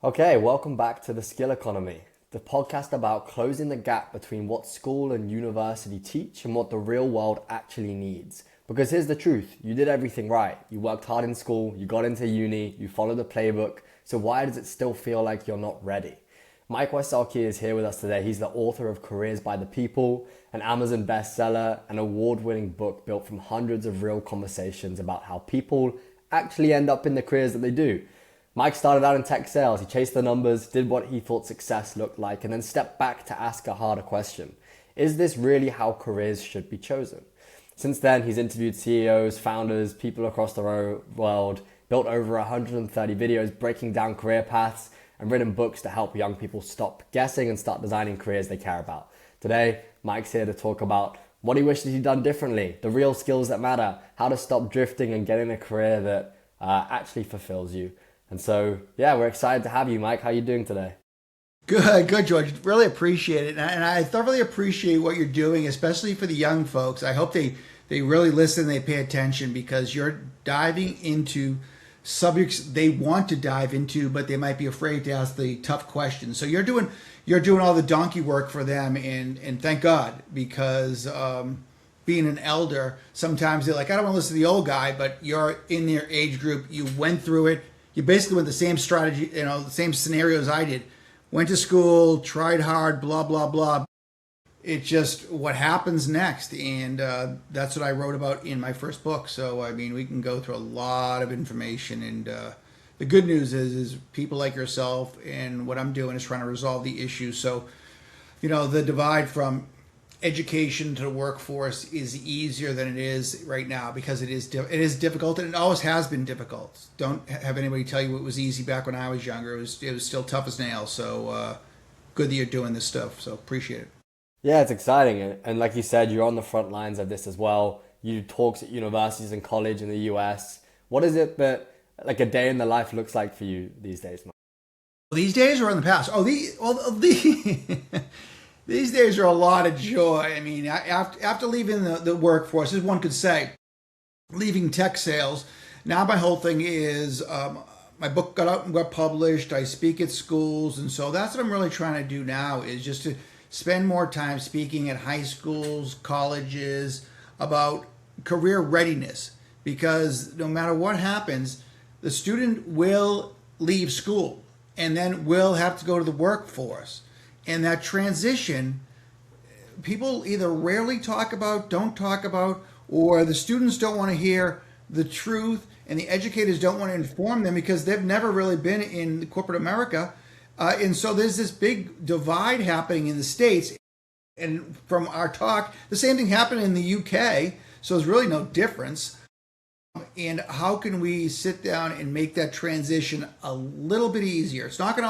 Okay, welcome back to the Skill Economy, the podcast about closing the gap between what school and university teach and what the real world actually needs. Because here's the truth, you did everything right. You worked hard in school, you got into uni, you followed the playbook, so why does it still feel like you're not ready? Mike Wysocki is here with us today. He's the author of Careers by the People, an Amazon bestseller, an award-winning book built from hundreds of real conversations about how people actually end up in the careers that they do. Mike started out in tech sales. He chased the numbers, did what he thought success looked like, and then stepped back to ask a harder question. Is this really how careers should be chosen? Since then, he's interviewed CEOs, founders, people across the world, built over 130 videos breaking down career paths, and written books to help young people stop guessing and start designing careers they care about. Today, Mike's here to talk about what he wishes he'd done differently, the real skills that matter, how to stop drifting and getting a career that actually fulfills you. And so, yeah, we're excited to have you, Mike. How are you doing today? Good, George. Really appreciate it. And I thoroughly appreciate what you're doing, especially for the young folks. I hope they really listen, they pay attention, because you're diving into subjects they want to dive into, but they might be afraid to ask the tough questions. So you're doing all the donkey work for them, and thank God, because being an elder, sometimes they're like, I don't want to listen to the old guy, but you're in their age group. You went through it. You basically went the same strategy, the same scenarios I did. Went to school, tried hard, blah, blah, blah. It's just what happens next. And that's what I wrote about in my first book. So, I mean, we can go through a lot of information. And the good news is people like yourself, and what I'm doing is trying to resolve the issue. So, the divide from education to the workforce is easier than it is right now, because it is difficult, and it always has been difficult. Don't have anybody tell you it was easy back when I was younger. It was still tough as nails. So good that you're doing this stuff. So appreciate it. Yeah, it's exciting. And like you said, you're on the front lines of this as well. You do talks at universities and college in the US. What is it that like a day in the life looks like for you these days, Mike? These days are in the past. These days are a lot of joy. I mean, after leaving the workforce, as one could say, leaving tech sales, now my whole thing is my book got out and got published. I speak at schools, and so that's what I'm really trying to do now, is just to spend more time speaking at high schools, colleges, about career readiness. Because no matter what happens, the student will leave school and then will have to go to the workforce. And that transition, people either rarely talk about, don't talk about, or the students don't want to hear the truth, and the educators don't want to inform them because they've never really been in corporate America. And so there's this big divide happening in the States. And from our talk, the same thing happened in the UK. So there's really no difference. And how can we sit down and make that transition a little bit easier? It's never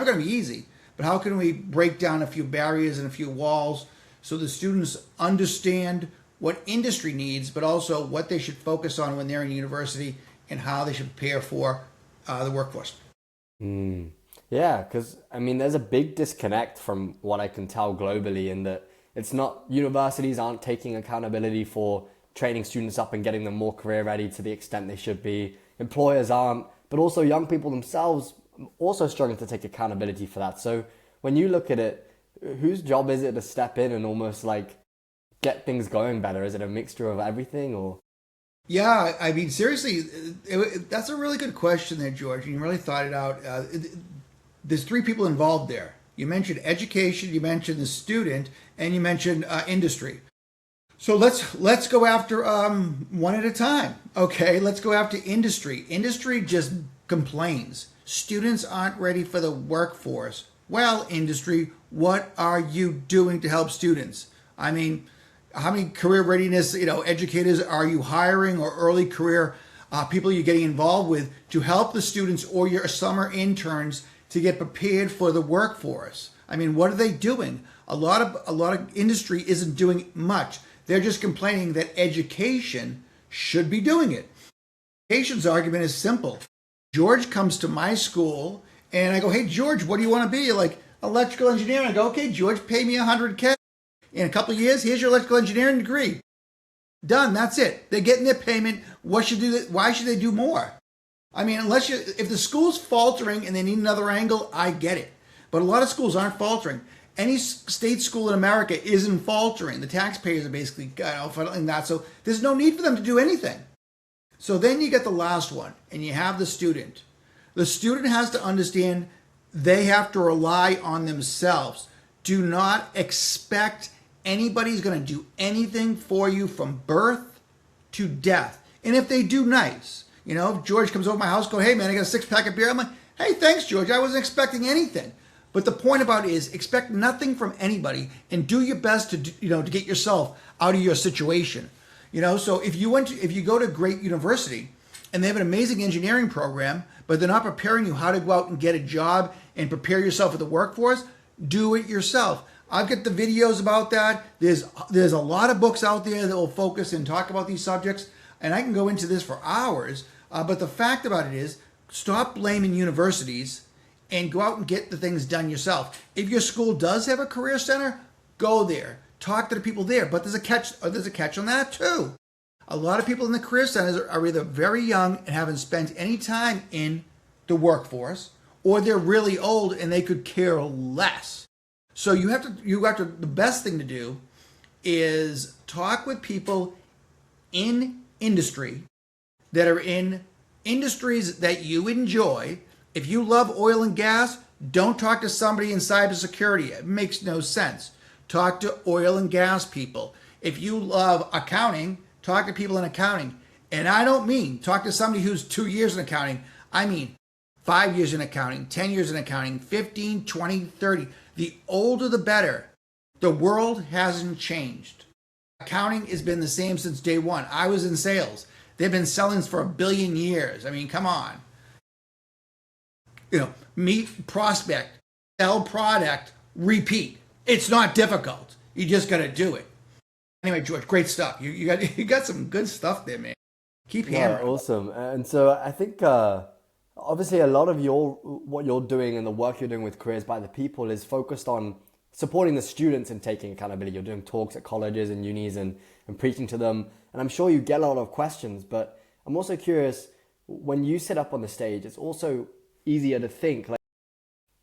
going to be easy. But how can we break down a few barriers and a few walls so the students understand what industry needs, but also what they should focus on when they're in university, and how they should prepare for the workforce? Yeah, because I mean, there's a big disconnect from what I can tell globally, in that it's not, universities aren't taking accountability for training students up and getting them more career ready to the extent they should be. Employers aren't, but also young people themselves also struggling to take accountability for that. So when you look at it, whose job is it to step in and almost like get things going better? Is it a mixture of everything, or? Yeah, I mean, seriously, that's a really good question there, George. And you really thought it out. There's three people involved there. You mentioned education, you mentioned the student, and you mentioned industry. So let's go after one at a time. Okay, let's go after industry. Industry just complains. Students aren't ready for the workforce. Well, industry, what are you doing to help students? I mean, how many career readiness, educators are you hiring, or early career people you're getting involved with to help the students or your summer interns to get prepared for the workforce? I mean, what are they doing? A lot of industry isn't doing much. They're just complaining that education should be doing it. Education's argument is simple. George comes to my school and I go, hey, George, what do you want to be? You're like, electrical engineering. I go, okay, George, pay me $100K. In a couple of years, here's your electrical engineering degree. Done. That's it. They're getting their payment. Why should they do more? I mean, if the school's faltering and they need another angle, I get it. But a lot of schools aren't faltering. Any state school in America isn't faltering. The taxpayers are basically funneling that. So there's no need for them to do anything. So then you get the last one, and you have the student. The student has to understand they have to rely on themselves. Do not expect anybody's going to do anything for you from birth to death. And if they do, nice. You know, if George comes over to my house, go, hey man, I got a 6-pack of beer. I'm like, hey, thanks, George. I wasn't expecting anything. But the point about it is expect nothing from anybody and do your best to get yourself out of your situation. You know, so if you go to a great university and they have an amazing engineering program, but they're not preparing you how to go out and get a job and prepare yourself for the workforce, do it yourself. I've got the videos about that. There's a lot of books out there that will focus and talk about these subjects, and I can go into this for hours. But the fact about it is, stop blaming universities and go out and get the things done yourself. If your school does have a career center, go there. Talk to the people there. But there's a catch on that too. A lot of people in the career centers are either very young and haven't spent any time in the workforce, or they're really old and they could care less. So the best thing to do is talk with people in industry that are in industries that you enjoy. If you love oil and gas, don't talk to somebody in cybersecurity. It makes no sense. Talk to oil and gas people. If you love accounting, talk to people in accounting. And I don't mean talk to somebody who's 2 years in accounting. I mean 5 years in accounting, 10 years in accounting, 15, 20, 30. The older the better. The world hasn't changed. Accounting has been the same since day one. I was in sales. They've been selling for 1 billion years. I mean, come on. You know, meet, prospect, sell product, repeat. It's not difficult. You just got to do it. Anyway, George, great stuff. You got some good stuff there, man. Keep hammering. Yeah, awesome. And so I think obviously a lot of what you're doing and the work you're doing with Careers by the People is focused on supporting the students in taking accountability. You're doing talks at colleges and unis and preaching to them. And I'm sure you get a lot of questions, but I'm also curious, when you sit up on the stage, it's also easier to think, like,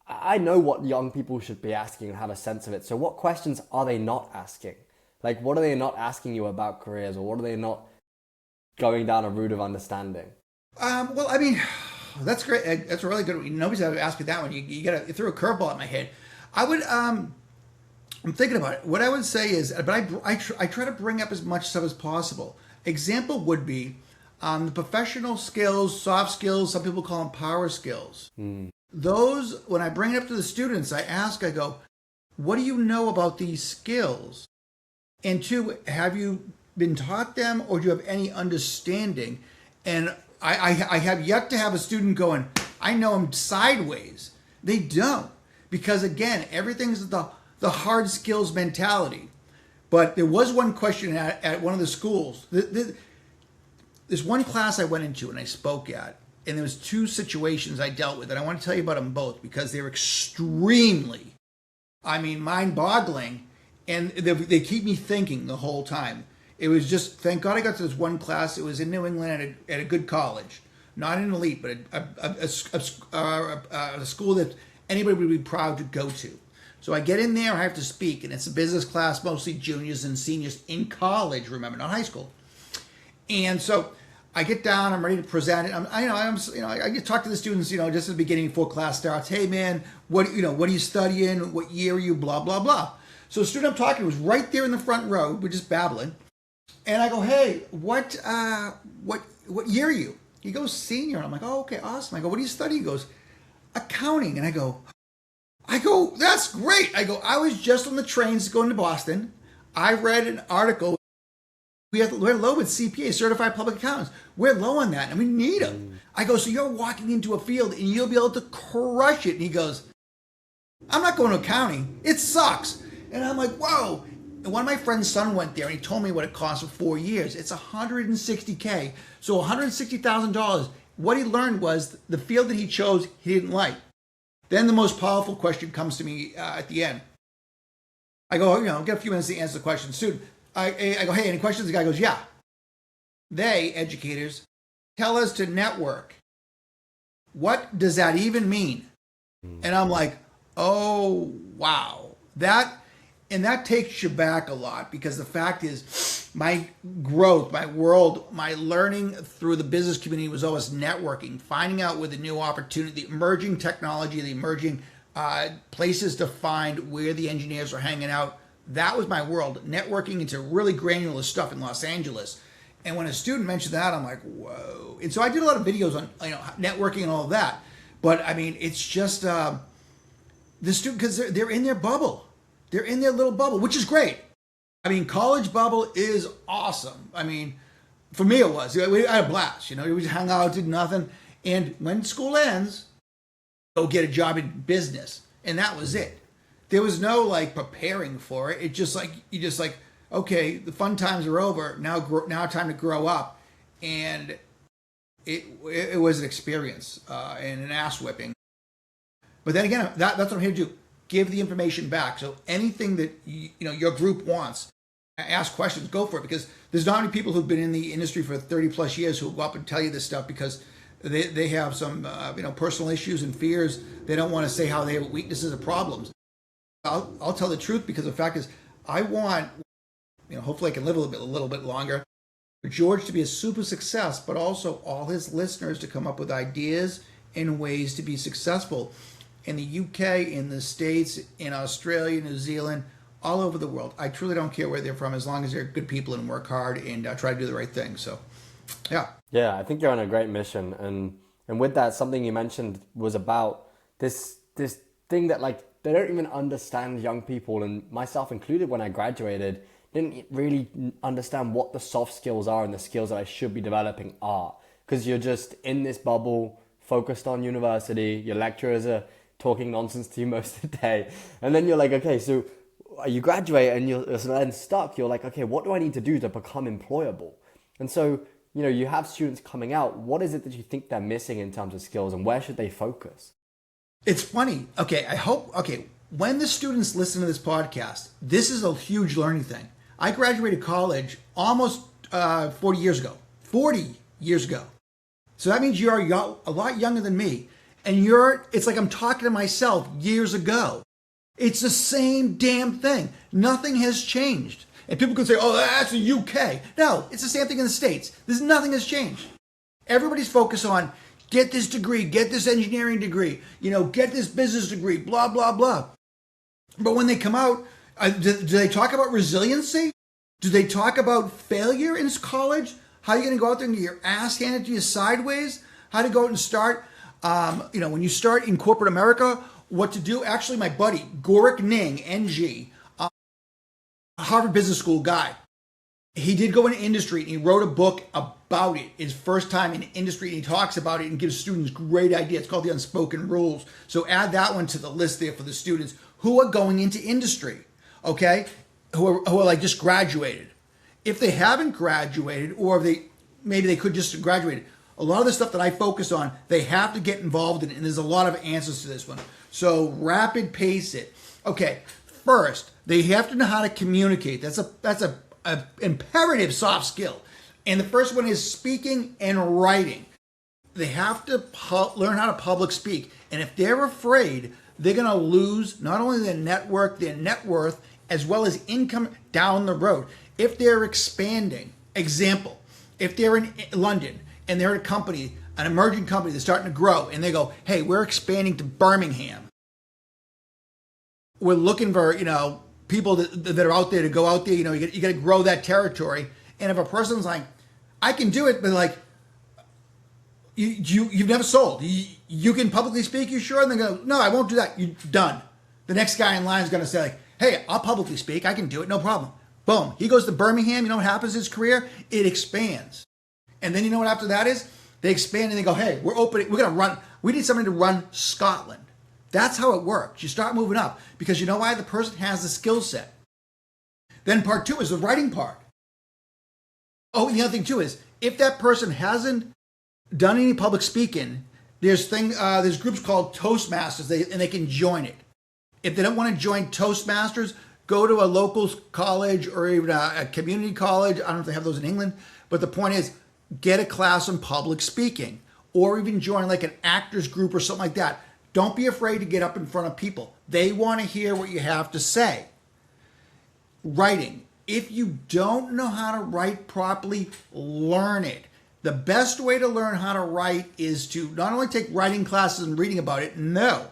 I know what young people should be asking and have a sense of it. So what questions are they not asking? Like, what are they not asking you about careers, or what are they not going down a route of understanding? Well, I mean, that's great. That's a really good one. Nobody's ever asked me that one. You threw a curveball at my head. I'm thinking about it. What I would say is, but I try to bring up as much stuff as possible. Example would be the professional skills, soft skills. Some people call them power skills. Those, when I bring it up to the students, I go, what do you know about these skills? And two, have you been taught them, or do you have any understanding? And I have yet to have a student going, I know them sideways. They don't. Because again, everything's the hard skills mentality. But there was one question at one of the schools. There's one class I went into and I spoke at, and there was 2 situations I dealt with, and I want to tell you about them both because they're extremely, mind-boggling, and they keep me thinking the whole time. It was just, thank God I got to this one class. It was in New England at a good college, not an elite, but a school that anybody would be proud to go to. So I get in there, I have to speak, and it's a business class, mostly juniors and seniors in college, remember, not high school. And so I get down, I'm ready to present it. I get to talk to the students, just at the beginning before class starts. Hey man, what are you studying? What year are you? Blah, blah, blah. So the student I'm talking to was right there in the front row. We're just babbling. And I go, hey, what year are you? He goes, senior. And I'm like, oh, okay, awesome. I go, what do you study? He goes, accounting. And I go, that's great. I go, I was just on the trains going to Boston. I read an article. We're low with CPA, certified public accountants. We're low on that, and we need them. I go, so you're walking into a field, and you'll be able to crush it. And he goes, I'm not going to accounting. It sucks. And I'm like, whoa. And one of my friend's son went there, and he told me what it cost for 4 years. It's $160K. So $160,000. What he learned was the field that he chose, he didn't like. Then the most powerful question comes to me at the end. I go, get a few minutes to answer the question. Student, I go, hey, any questions? The guy goes, yeah. They, educators, tell us to network. What does that even mean? And I'm like, oh, wow. That takes you back a lot, because the fact is my growth, my world, my learning through the business community was always networking, finding out where the new opportunity, the emerging technology, the emerging places to find where the engineers are hanging out. That was my world, networking into really granular stuff in Los Angeles. And when a student mentioned that, I'm like, whoa. And so I did a lot of videos on networking and all of that. But I mean, it's just the student, because they're in their bubble. They're in their little bubble, which is great. I mean, college bubble is awesome. I mean, for me it was. We had a blast. We just hung out, did nothing. And when school ends, go get a job in business. And that was it. There was no like preparing for it. It just like, okay, the fun times are over. Now time to grow up. And it was an experience and an ass whipping. But then again, that's what I'm here to do. Give the information back. So anything that your group wants, ask questions, go for it. Because there's not many people who've been in the industry for 30 plus years who will go up and tell you this stuff, because they have some personal issues and fears. They don't want to say how they have weaknesses or problems. I'll tell the truth, because the fact is, I want, hopefully I can live a little bit longer, for George to be a super success, but also all his listeners to come up with ideas and ways to be successful in the UK, in the States, in Australia, New Zealand, all over the world. I truly don't care where they're from, as long as they're good people and work hard and try to do the right thing. So, yeah. Yeah, I think you're on a great mission. And with that, something you mentioned was about this thing that like they don't even understand, young people, and myself included when I graduated, didn't really understand what the soft skills are and the skills that I should be developing are. Because you're just in this bubble, focused on university, your lecturers are talking nonsense to you most of the day. And then you're like, okay, so you graduate and you're then stuck. You're like, okay, what do I need to do to become employable? And so, you have students coming out. What is it that you think they're missing in terms of skills, and where should they focus? It's funny. When the students listen to this podcast, this is a huge learning thing. I graduated college almost 40 years ago. 40 years ago. So that means you're a lot younger than me. And it's like I'm talking to myself years ago. It's the same damn thing. Nothing has changed. And people could say, oh, that's the UK. No, it's the same thing in the States. Nothing has changed. Everybody's focused on get this degree, get this engineering degree, get this business degree, blah, blah, blah. But when they come out, do they talk about resiliency? Do they talk about failure in college? How are you going to go out there and get your ass handed to you sideways? How to go out and start, when you start in corporate America, what to do? Actually, my buddy, Gorik Ning, NG, Harvard Business School guy, he did go into industry and he wrote a book about it. His first time in industry, and he talks about it and gives students great ideas. It's called The Unspoken Rules. So add that one to the list there for the students who are going into industry, okay? Who are like just graduated. If they haven't graduated, or maybe they could just have graduated, a lot of the stuff that I focus on, they have to get involved in, and there's a lot of answers to this one. So rapid pace it. Okay, first, they have to know how to communicate. That's a imperative soft skill. And the first one is speaking and writing. They have to learn how to public speak. And if they're afraid, they're going to lose not only their network, their net worth, as well as income down the road. If they're expanding, example, if they're in London and they're at a company, an emerging company that's starting to grow, and they go, hey, we're expanding to Birmingham. We're looking for, people that are out there to go out there, you got to grow that territory. And if a person's like, I can do it, but like, you've never sold. You can publicly speak, you sure? And they go, no, I won't do that. You're done. The next guy in line is going to say like, hey, I'll publicly speak. I can do it. No problem. Boom. He goes to Birmingham. You know what happens in his career? It expands. And then you know what after that is? They expand and they go, hey, we're opening. We're going to run. We need somebody to run Scotland. That's how it works. You start moving up because you know why? The person has the skill set. Then part two is the writing part. Oh, and the other thing too is if that person hasn't done any public speaking, there's groups called Toastmasters, and they can join it. If they don't want to join Toastmasters, go to a local college or even a community college. I don't know if they have those in England, but the point is get a class on public speaking. or even join like an actors group or something like that. Don't be afraid to get up in front of people. They want to hear what you have to say. Writing. If you don't know how to write properly, learn it. The best way to learn how to write is to not only take writing classes and reading about it, no.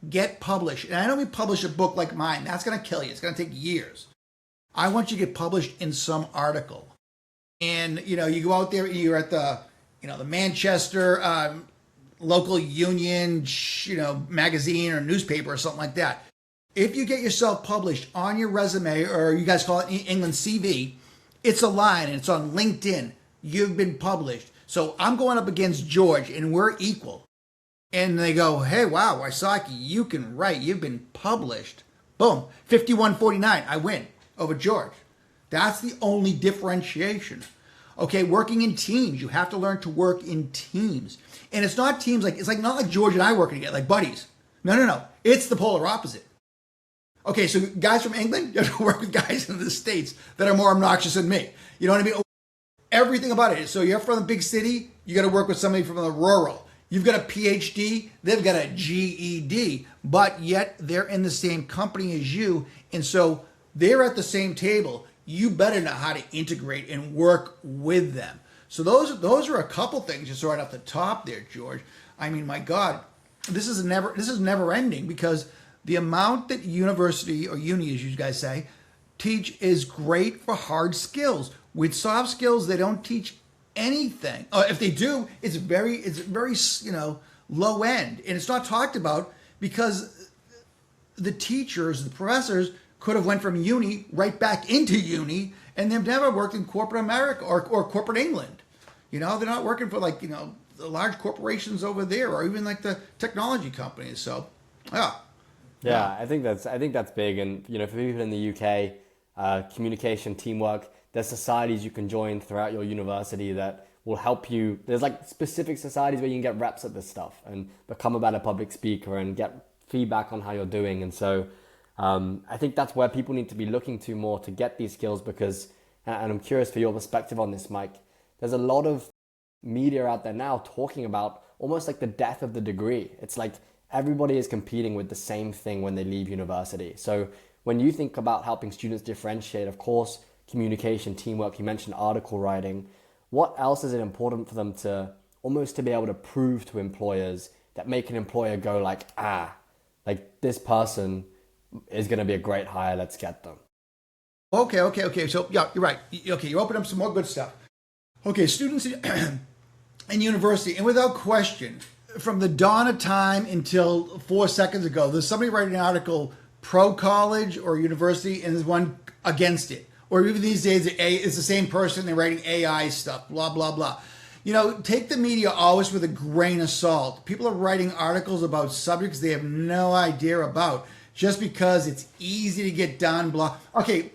Get published. And I don't mean publish a book like mine. That's going to kill you. It's going to take years. I want you to get published in some article. And, you go out there, you're at the Manchester local union, magazine or newspaper or something like that. If you get yourself published on your resume, or you guys call it in England CV, it's a line and it's on LinkedIn. You've been published. So I'm going up against George and we're equal. And they go, hey, wow, Wysocki, you can write. You've been published. Boom, 51-49, I win over George. That's the only differentiation. Okay, working in teams. You have to learn to work in teams. And it's not teams not like George and I working together, like buddies. No. It's the polar opposite. Okay, so guys from England, you have to work with guys in the States that are more obnoxious than me. You know what I mean? Everything about it. So you're from the big city, you got to work with somebody from the rural. You've got a PhD, they've got a GED, but yet they're in the same company as you. And so they're at the same table. You better know how to integrate and work with them. So those are a couple things just right off the top there, George. I mean, my God, this is never ending, because the amount that university, or uni as you guys say, teach is great for hard skills. With soft skills, they don't teach anything. If they do, it's very low end, and it's not talked about because the teachers, the professors, could have went from uni right back into uni, and they've never worked in corporate America or corporate England. They're not working for the large corporations over there, or even like the technology companies. So, yeah. Yeah, I think that's big. And for people in the UK, communication, teamwork, there's societies you can join throughout your university that will help you. There's like specific societies where you can get reps at this stuff and become a better public speaker and get feedback on how you're doing. And so I think that's where people need to be looking to more to get these skills, because, and I'm curious for your perspective on this, Mike, there's a lot of media out there now talking about almost like the death of the degree. It's like everybody is competing with the same thing when they leave university. So when you think about helping students differentiate, of course, communication, teamwork, you mentioned article writing, what else is it important for them to almost to be able to prove to employers that make an employer go like this person is going to be a great hire, let's get them? Okay. So, yeah, you're right. Okay, you open up some more good stuff. Okay, students in university, and without question, from the dawn of time until 4 seconds ago, there's somebody writing an article pro college or university, and there's one against it. Or even these days, it's the same person, they're writing AI stuff, blah, blah, blah. Take the media always with a grain of salt. People are writing articles about subjects they have no idea about just because it's easy to get done, blah. Okay,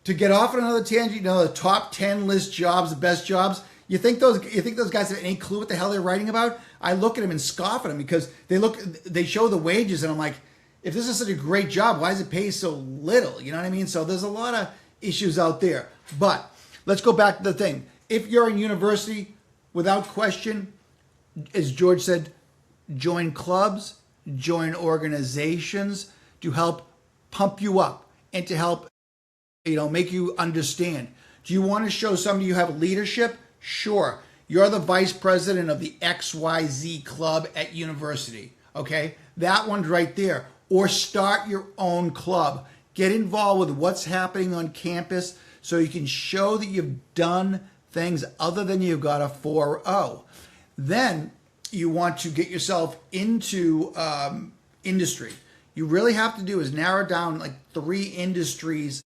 to get off on another tangent, the top 10 list jobs, the best jobs. You think those guys have any clue what the hell they're writing about? I look at them and scoff at them because they show the wages, and I'm like, if this is such a great job, why does it pay so little? You know what I mean? So there's a lot of issues out there. But let's go back to the thing. If you're in university, without question, as George said, join clubs, join organizations to help pump you up and to help make you understand. Do you want to show somebody you have leadership? Sure. You're the vice president of the XYZ club at university. Okay? That one's right there. Or start your own club. Get involved with what's happening on campus so you can show that you've done things other than you've got a 4.0. Then you want to get yourself into industry. You really have to do is narrow down like 3 industries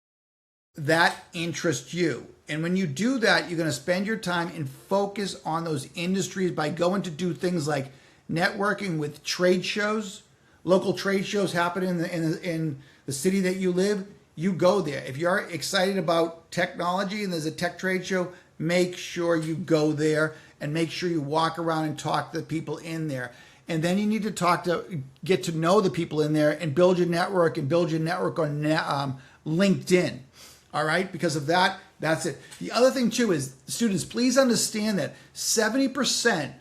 that interest you. And when you do that, you're going to spend your time and focus on those industries by going to do things like networking with trade shows, local trade shows happen in the city that you live. You go there. If you're excited about technology and there's a tech trade show, make sure you go there and make sure you walk around and talk to the people in there. And then you need to get to know the people in there and build your network on LinkedIn. All right? Because of that, that's it. The other thing too is, students, please understand that 70%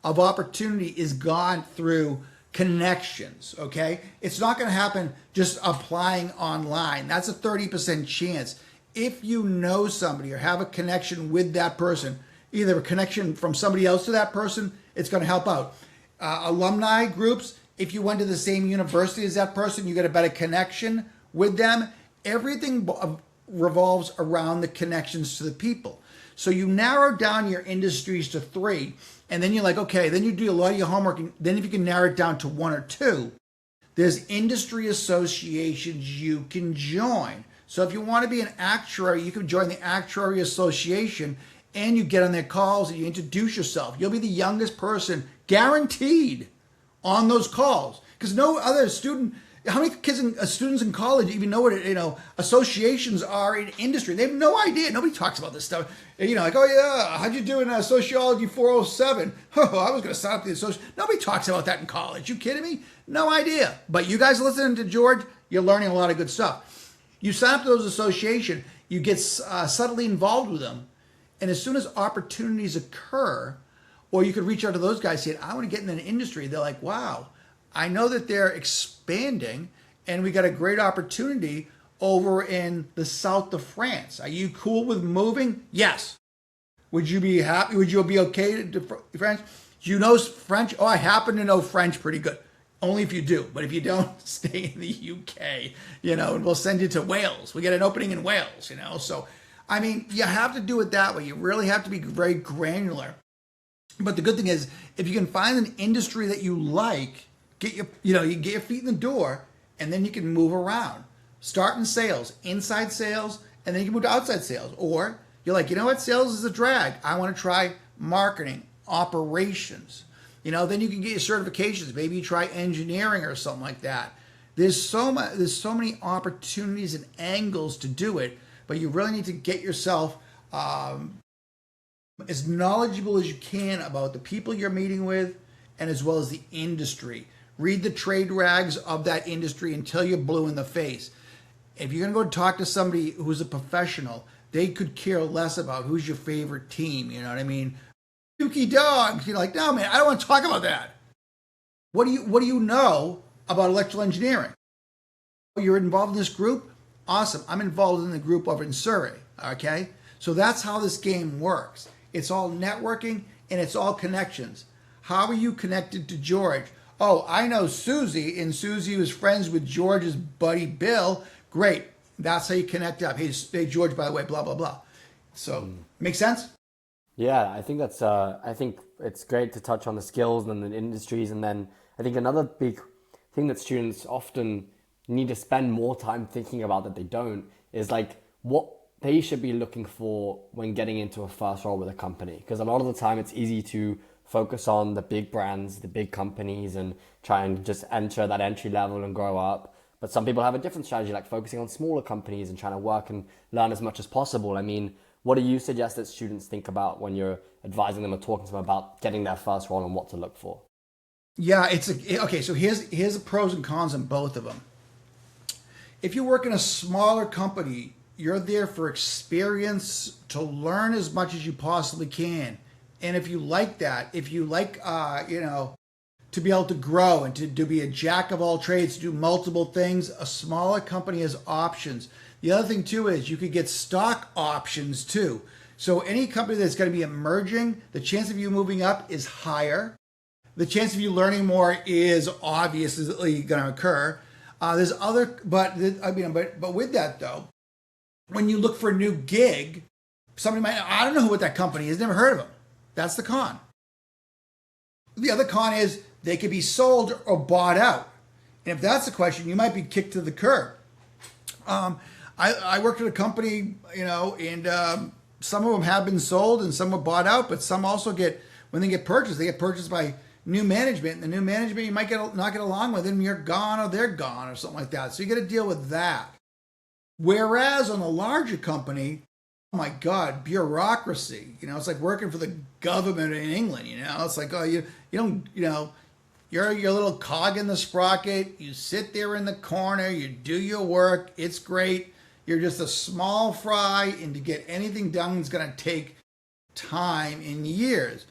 of opportunity is gone through connections, okay? It's not going to happen just applying online. That's a 30% chance. If you know somebody or have a connection with that person, either a connection from somebody else to that person, it's going to help out. Alumni groups, if you went to the same university as that person, you get a better connection with them. Everything revolves around the connections to the people. So you narrow down your industries to 3, and then you're like, okay, then you do a lot of your homework, and then if you can narrow it down to 1 or 2, there's industry associations you can join. So if you want to be an actuary, you can join the Actuary Association, and you get on their calls and you introduce yourself. You'll be the youngest person guaranteed on those calls, because no other student. How many kids and students in college even know what associations are in industry? They have no idea. Nobody talks about this stuff. Like, oh yeah, how'd you do in Sociology 407? Oh, I was going to sign up the association. Nobody talks about that in college. You kidding me? No idea. But you guys listening to George, you're learning a lot of good stuff. You sign up to those associations, you get subtly involved with them, and as soon as opportunities occur, or you could reach out to those guys saying, I want to get in an industry. They're like, wow, I know that they're expanding, and we got a great opportunity over in the south of France. Are you cool with moving? Yes. Would you be happy? Would you be okay to France? Do you know French? Oh, I happen to know French pretty good. Only if you do. But if you don't, stay in the UK, and we'll send you to Wales. We get an opening in Wales, So, I mean, you have to do it that way. You really have to be very granular. But the good thing is, if you can find an industry that you like, you get your feet in the door, and then you can move around. Start in sales, inside sales, and then you can move to outside sales. Or you're like, you know what, sales is a drag. I want to try marketing, operations. Then you can get your certifications. Maybe you try engineering or something like that. There's so many opportunities and angles to do it, but you really need to get yourself as knowledgeable as you can about the people you're meeting with, and as well as the industry. Read the trade rags of that industry until you're blue in the face. If you're going to go talk to somebody who's a professional, they could care less about who's your favorite team. You know what I mean? Dookie dogs. You're like, no, man, I don't want to talk about that. What do you know about electrical engineering? You're involved in this group? Awesome. I'm involved in the group over in Surrey. Okay? So that's how this game works. It's all networking and it's all connections. How are you connected to George? Oh, I know Susie, and Susie was friends with George's buddy Bill. Great. That's how you connect up. Hey, George, by the way, blah, blah, blah. So, make sense? Yeah, I think I think it's great to touch on the skills and the industries. And then I think another big thing that students often need to spend more time thinking about that they don't is like what they should be looking for when getting into a first role with a company. Because a lot of the time it's easy to focus on the big brands, the big companies, and try and just enter that entry level and grow up. But some people have a different strategy, like focusing on smaller companies and trying to work and learn as much as possible. I mean, what do you suggest that students think about when you're advising them or talking to them about getting their first role and what to look for? Yeah, okay, so here's the pros and cons on both of them. If you work in a smaller company, you're there for experience, to learn as much as you possibly can. And if you like that, if you like, to be able to grow and to be a jack of all trades, to do multiple things, a smaller company has options. The other thing too is you could get stock options too. So any company that's going to be emerging, the chance of you moving up is higher. The chance of you learning more is obviously going to occur. But with that though, when you look for a new gig, I don't know what that company is, never heard of them. That's the con. The other con is they could be sold or bought out. And if that's the question, you might be kicked to the curb. I worked at a company, and some of them have been sold and some were bought out, but some also when they get purchased by new management. And the new management you might not get along with, and you're gone or they're gone or something like that. So you got to deal with that. Whereas on a larger company, oh my God, bureaucracy. It's like working for the government in England. It's like, oh, you don't, you're your little cog in the sprocket. You sit there in the corner. You do your work. It's great. You're just a small fry, and to get anything done is going to take time and years.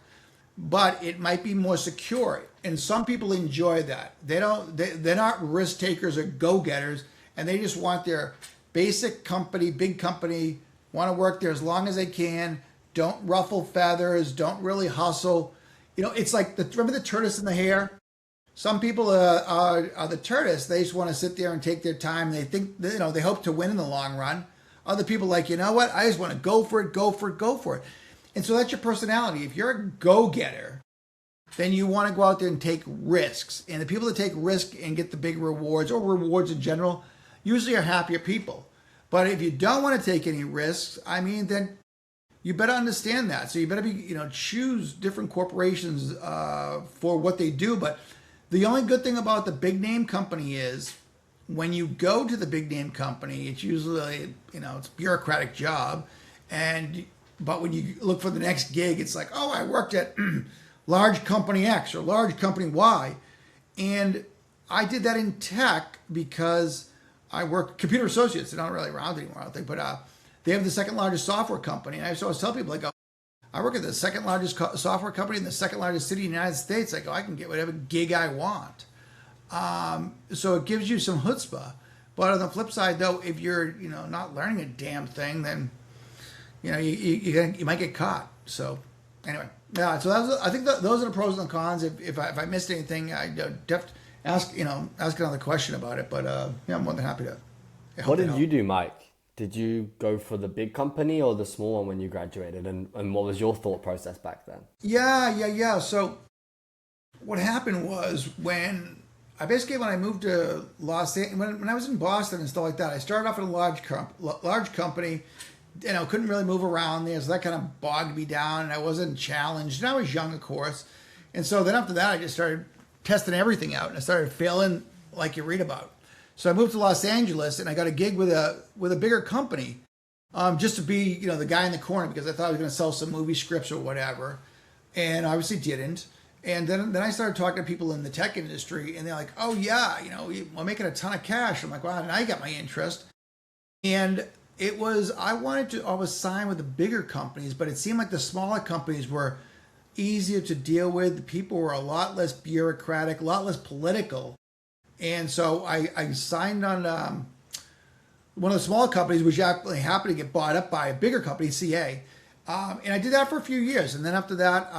but it might be more secure. And some people enjoy that. They're not risk takers or go-getters, and they just want their basic company, big company, want to work there as long as they can, don't ruffle feathers, don't really hustle. It's like, remember the tortoise and the hare? Some people are the tortoise. They just want to sit there and take their time. They think, they hope to win in the long run. Other people like, you know what? I just want to go for it, go for it, go for it. And so that's your personality. If you're a go-getter, then you want to go out there and take risks. And the people that take risk and get the big rewards, or rewards in general, usually are happier people. But if you don't want to take any risks, then you better understand that. So you better be, choose different corporations for what they do. But the only good thing about the big name company is when you go to the big name company, it's usually, it's a bureaucratic job. But when you look for the next gig, it's like, oh, I worked at large company X or large company Y. And I did that in tech because I work Computer Associates. They're not really around anymore, I don't think, but they have the second largest software company. And I always tell people, I work at the second largest software company in the second largest city in the United States. I can get whatever gig I want. So it gives you some chutzpah. But on the flip side, though, if you're not learning a damn thing, then you might get caught. So anyway, yeah. So I think those are the pros and the cons. If I missed anything, I ask another question about it. But I'm more than happy to help. What did you do, Mike? Did you go for the big company or the small one when you graduated? And what was your thought process back then? Yeah. So what happened was when I moved to Los Angeles, when I was in Boston and stuff like that, I started off at a large company. Couldn't really move around there, so that kind of bogged me down, and I wasn't challenged. And I was young, of course. And so then after that, I just started testing everything out, and I started failing like you read about. So I moved to Los Angeles, and I got a gig with a bigger company, just to be the guy in the corner, because I thought I was going to sell some movie scripts or whatever, and obviously didn't. And then I started talking to people in the tech industry, and they're like, "Oh yeah, we're making a ton of cash." I'm like, "Wow!" Now you got my interest. And I wanted to always sign with the bigger companies, but it seemed like the smaller companies were easier to deal with. The people were a lot less bureaucratic, a lot less political. And so I signed on one of the smaller companies, which actually happened to get bought up by a bigger company, CA. And I did that for a few years. And then after that,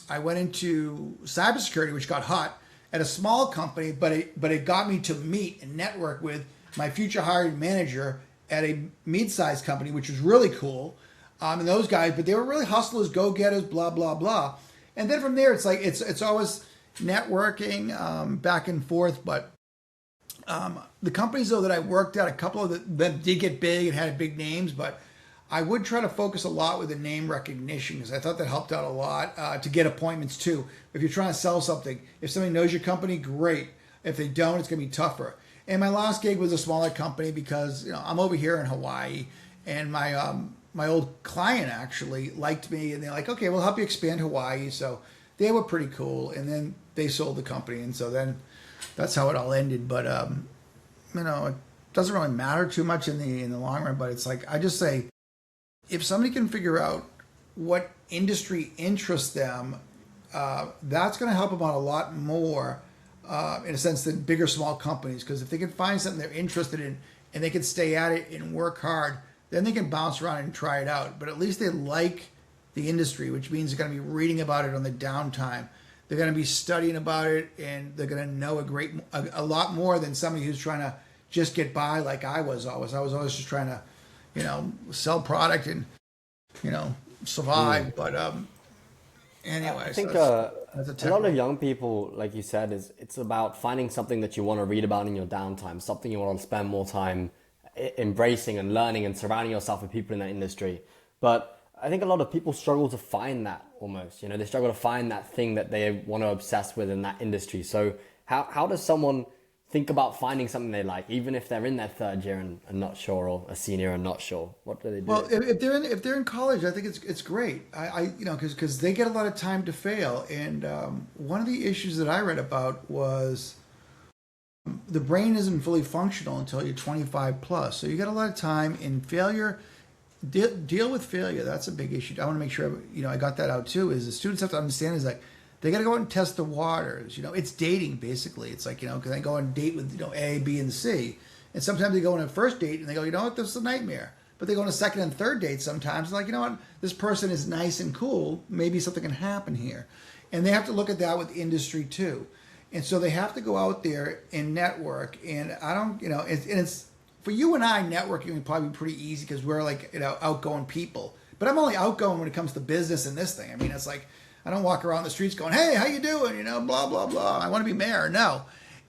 I went into cybersecurity, which got hot at a small company, but it got me to meet and network with my future hiring manager at a mid-sized company, which was really cool. And those guys, but they were really hustlers, go-getters, blah, blah, blah. And then from there, it's like, it's always networking back and forth. But the companies, though, that I worked at, a couple of them did get big and had big names, but I would try to focus a lot with the name recognition, because I thought that helped out a lot to get appointments too. If you're trying to sell something, if somebody knows your company, great. If they don't, it's going to be tougher. And my last gig was a smaller company because I'm over here in Hawaii, and my old client actually liked me, and they're like, "Okay, we'll help you expand Hawaii." So they were pretty cool, and then they sold the company, and so then that's how it all ended. But it doesn't really matter too much in the long run. But it's like, I just say, if somebody can figure out what industry interests them, that's going to help them out a lot more. In a sense, than bigger, small companies, because if they can find something they're interested in and they can stay at it and work hard, then they can bounce around and try it out. But at least they like the industry, which means they're going to be reading about it on the downtime. They're going to be studying about it, and they're going to know a lot more than somebody who's trying to just get by like I was always. I was always just trying to, sell product and, survive. But anyway, I think that's a lot of young people, like you said, it's about finding something that you want to read about in your downtime, something you want to spend more time embracing and learning and surrounding yourself with people in that industry. But I think a lot of people struggle to find that almost. They struggle to find that thing that they want to obsess with in that industry. So how does someone think about finding something they like, even if they're in their third year and not sure, or a senior and not sure? What do they do? Well, if they're in college, I think it's great. Because they get a lot of time to fail. And one of the issues that I read about was the brain isn't fully functional until you're 25 plus. So you get a lot of time, and failure deal with failure. That's a big issue. I want to make sure, I got that out too, is the students have to understand is like, they got to go out and test the waters. It's dating basically. It's like, because they go on a date with, A, B, and C. And sometimes they go on a first date and they go, this is a nightmare. But they go on a second and third date sometimes. Like, what, this person is nice and cool. Maybe something can happen here. And they have to look at that with industry too. And so they have to go out there and network. And I don't, it's for you and I, networking would probably be pretty easy because we're like, outgoing people. But I'm only outgoing when it comes to business and this thing. I mean, it's like, I don't walk around the streets going, hey, how you doing? Blah, blah, blah. I want to be mayor. No.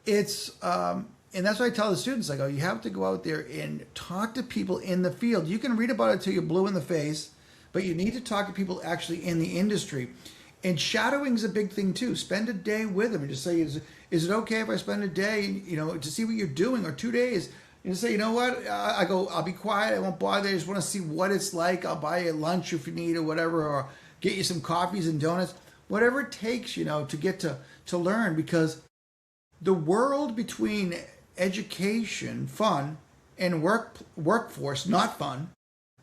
It's, and that's what I tell the students. I go, you have to go out there and talk to people in the field. You can read about it till you're blue in the face, but you need to talk to people actually in the industry. And shadowing is a big thing too. Spend a day with them and just say, is it okay if I spend a day, to see what you're doing, or 2 days? And say, what? I go, I'll be quiet. I won't bother. I just want to see what it's like. I'll buy you lunch if you need or whatever, or get you some coffees and donuts, whatever it takes, to get to learn, because the world between education, fun, and workforce, not fun,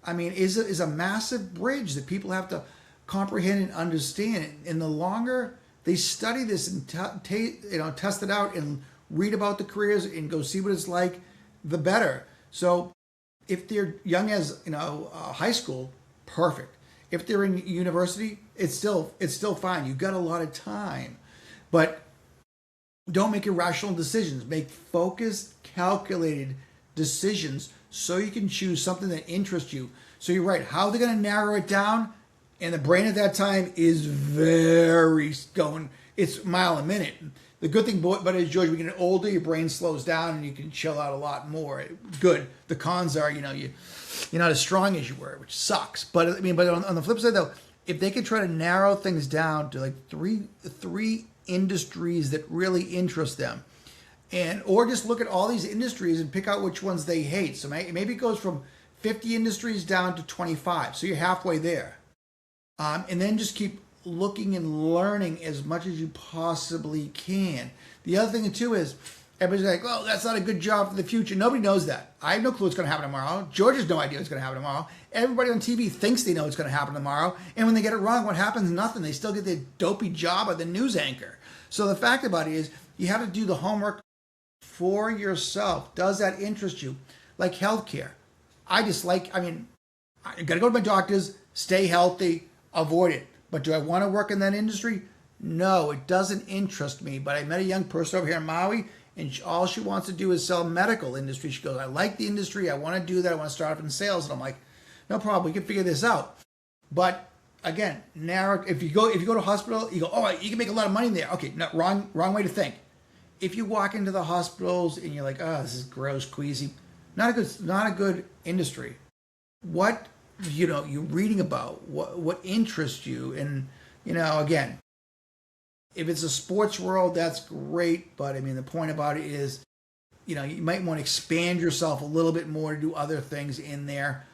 I mean, is a massive bridge that people have to comprehend and understand. And the longer they study this and test it out and read about the careers and go see what it's like, the better. So if they're young as high school, perfect. If they're in university, it's still fine. You've got a lot of time, but don't make irrational decisions. Make focused, calculated decisions so you can choose something that interests you. So you're right. How they're going to narrow it down, and the brain at that time is it's mile a minute. The good thing about it is, George, when you get older, your brain slows down and you can chill out a lot more. Good. The cons are, you're not as strong as you were, which sucks. But on the flip side, though, if they could try to narrow things down to like three industries that really interest them, or just look at all these industries and pick out which ones they hate. So maybe it goes from 50 industries down to 25. So you're halfway there. And then just keep looking and learning as much as you possibly can. The other thing too is, everybody's like, well, that's not a good job for the future. Nobody knows that. I have no clue what's going to happen tomorrow. George has no idea what's going to happen tomorrow. Everybody on TV thinks they know what's going to happen tomorrow. And when they get it wrong, what happens? Nothing. They still get their dopey job of the news anchor. So the fact about it is, you have to do the homework for yourself. Does that interest you? Like healthcare. I got to go to my doctors, stay healthy, avoid it. But do I want to work in that industry? No, it doesn't interest me. But I met a young person over here in Maui, and all she wants to do is sell medical industry. She goes, I like the industry. I want to do that. I want to start up in sales. And I'm like, no problem. We can figure this out. But again, narrow. If you go to a hospital, you go, oh, you can make a lot of money there. Okay, no, wrong way to think. If you walk into the hospitals and you're like, oh, this is gross, queasy, not a good industry. What you're reading about, what interests you, and again, if it's a sports world, that's great. But the point about it is, you might want to expand yourself a little bit more to do other things in there.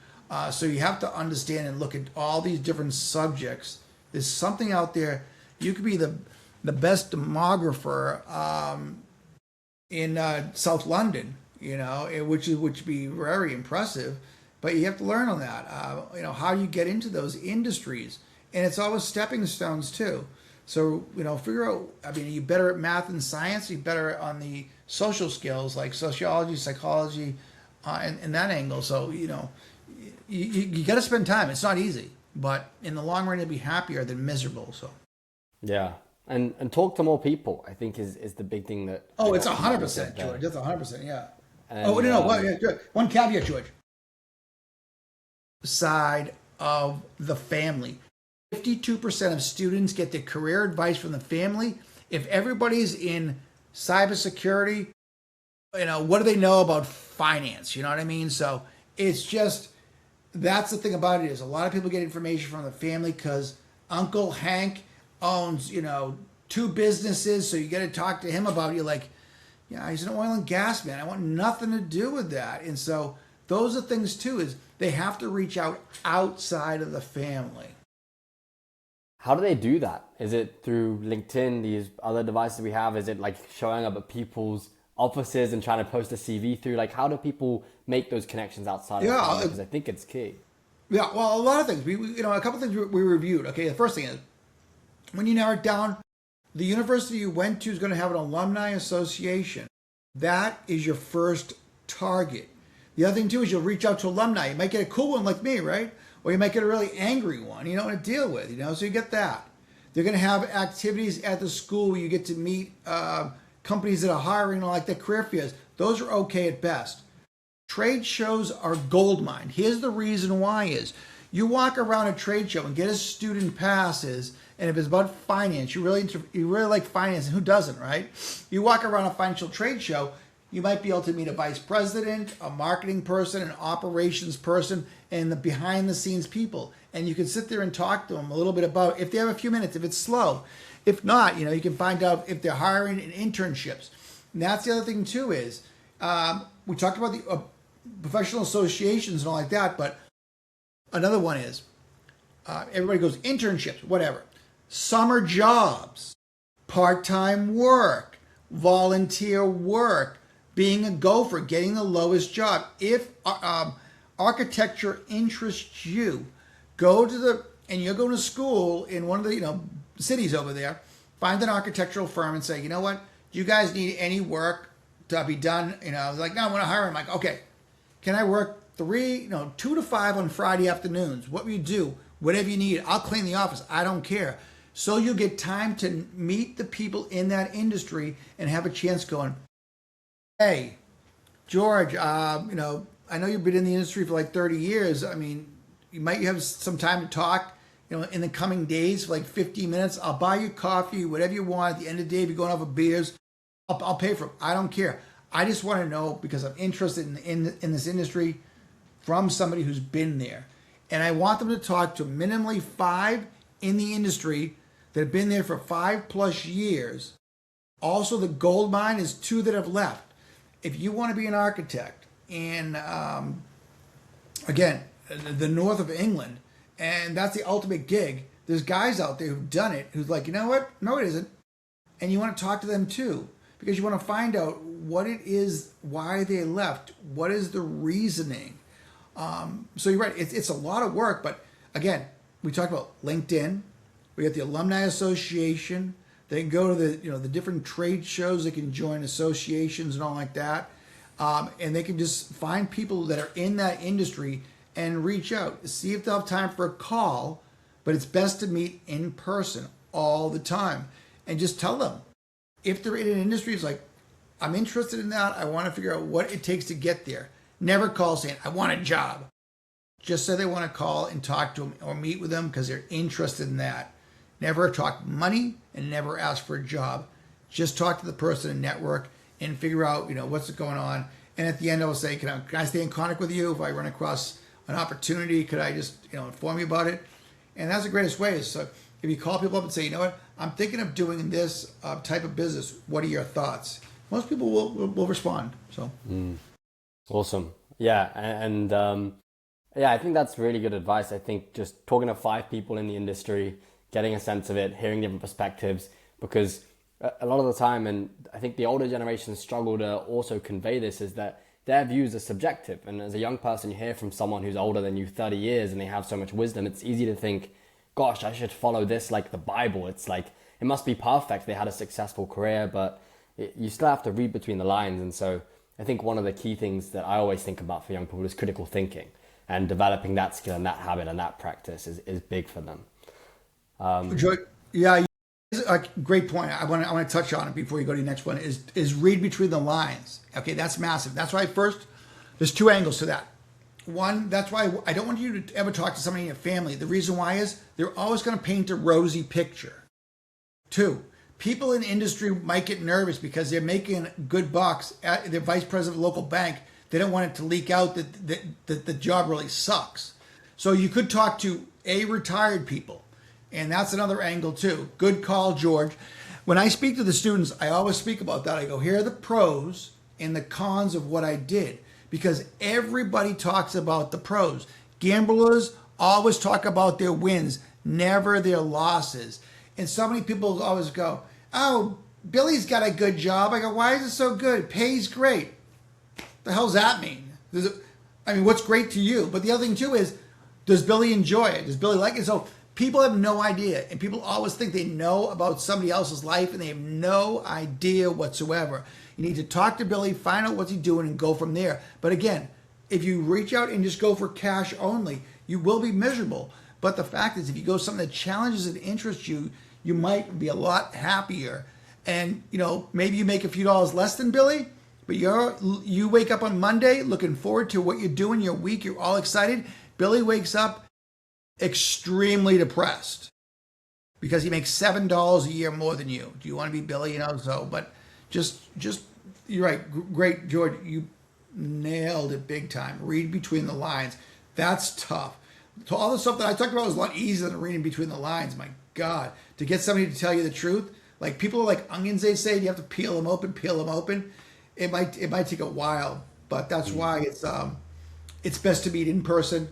So you have to understand and look at all these different subjects. There's something out there. You could be the best demographer in South London, which would be very impressive. But you have to learn on that. How do you get into those industries? And it's always stepping stones too. So, figure out, are you better at math and science? Are you better on the social skills like sociology, psychology, and that angle? So, you got to spend time. It's not easy, but in the long run, you'll be happier than miserable. So, yeah. And talk to more people, I think is the big thing that... Oh, it's 100%, George. That's 100%, yeah. And, one caveat, George. Side of the family. 52% of students get their career advice from the family. If everybody's in cybersecurity, what do they know about finance? You know what I mean? So it's just, that's the thing about it, is a lot of people get information from the family because Uncle Hank owns, 2 businesses. So you got to talk to him about it. You're like, yeah, he's an oil and gas man. I want nothing to do with that. And so those are things too, is they have to reach out outside of the family. How do they do that? Is it through LinkedIn, these other devices we have? Is it like showing up at people's offices and trying to post a CV through? Like, how do people make those connections outside of the family? Because I think it's key. Yeah, well, a lot of things. A couple things we reviewed. Okay, the first thing is when you narrow it down, the university you went to is going to have an alumni association. That is your first target. The other thing too is you'll reach out to alumni. You might get a cool one like me, right? Or you might get a really angry one you don't want to deal with, so you get that. They're going to have activities at the school where you get to meet companies that are hiring, like the career fairs. Those are okay at best. Trade shows are goldmine. Here's the reason why is you walk around a trade show and get a student passes, and if it's about finance, you really like finance, and who doesn't, right? You walk around a financial trade show, you might be able to meet a vice president, a marketing person, an operations person, and the behind the scenes people. And you can sit there and talk to them a little bit about if they have a few minutes, if it's slow. If not, you can find out if they're hiring in internships. And that's the other thing too is we talked about the professional associations and all like that, but another one is everybody goes internships, whatever, summer jobs, part-time work, volunteer work, being a gopher, getting the lowest job. If architecture interests you, and you're going to school in one of the cities over there, find an architectural firm and say, you know what, do you guys need any work to be done? Like, no, I want to hire. I'm like, okay, can I work 2 to 5 on Friday afternoons? What will you do? Whatever you need. I'll clean the office. I don't care. So you get time to meet the people in that industry and have a chance going, hey, George, I know you've been in the industry for like 30 years. I mean, you might have some time to talk, in the coming days for like 15 minutes. I'll buy you coffee, whatever you want. At the end of the day, if you're going over beers, I'll pay for it. I don't care. I just want to know because I'm interested in this industry from somebody who's been there. And I want them to talk to minimally 5 in the industry that have been there for 5+ years. Also, the gold mine is 2 that have left. If you want to be an architect in, again, the north of England, and that's the ultimate gig, there's guys out there who've done it who's like, you know what? No, it isn't. And you want to talk to them too, because you want to find out what it is, why they left, what is the reasoning. So you're right, it's a lot of work, but again, we talked about LinkedIn, we got the Alumni Association, they can go to the different trade shows, they can join associations and all like that, and they can just find people that are in that industry and reach out, see if they'll have time for a call, but it's best to meet in person all the time, and just tell them, if they're in an industry, it's like, I'm interested in that, I want to figure out what it takes to get there. Never call saying, I want a job. Just say they want to call and talk to them or meet with them because they're interested in that. Never talk money and never ask for a job. Just talk to the person and network and figure out, what's going on. And at the end, I will say, can I stay in contact with you? If I run across an opportunity, could I just, inform you about it? And that's the greatest way. So if you call people up and say, you know what, I'm thinking of doing this type of business. What are your thoughts? Most people will respond. So. Awesome. Yeah. And I think that's really good advice. I think just talking to 5 people in the industry, getting a sense of it, hearing different perspectives, because a lot of the time, and I think the older generations struggle to also convey this, is that their views are subjective. And as a young person, you hear from someone who's older than you 30 years and they have so much wisdom, it's easy to think, gosh, I should follow this like the Bible. It's like, it must be perfect. They had a successful career, but you still have to read between the lines. And so I think one of the key things that I always think about for young people is critical thinking, and developing that skill and that habit and that practice is big for them. Yeah, a great point. I want to touch on it before you go to the next one. Is read between the lines. Okay, that's massive. That's why there's 2 angles to that. One, that's why I don't want you to ever talk to somebody in your family. The reason why is they're always going to paint a rosy picture. 2, people in industry might get nervous because they're making good bucks. They're vice president of a local bank. They don't want it to leak out that the job really sucks. So you could talk to retired people. And that's another angle too. Good call, George. When I speak to the students, I always speak about that. I go, here are the pros and the cons of what I did. Because everybody talks about the pros. Gamblers always talk about their wins, never their losses. And so many people always go, oh, Billy's got a good job. I go, why is it so good? Pays great. The hell's that mean? What's great to you? But the other thing too is, Does Billy enjoy it? Does Billy like it? So people have no idea, and people always think they know about somebody else's life, and they have no idea whatsoever. You need to talk to Billy, find out what's he doing, and go from there. But again, if you reach out and just go for cash only, you will be miserable. But the fact is, if you go something that challenges and interests you, you might be a lot happier. And maybe you make a few dollars less than Billy, but you wake up on Monday looking forward to what you're doing your week. You're all excited. Billy wakes up extremely depressed because he makes $7 a year more than you. Do you want to be Billy? But just you're right. Great, George. You nailed it big time. Read between the lines. That's tough. So all the stuff that I talked about was a lot easier than reading between the lines. My God, to get somebody to tell you the truth, like people are like onions. They say you have to peel them open. It might take a while, but that's why it's best to meet in person.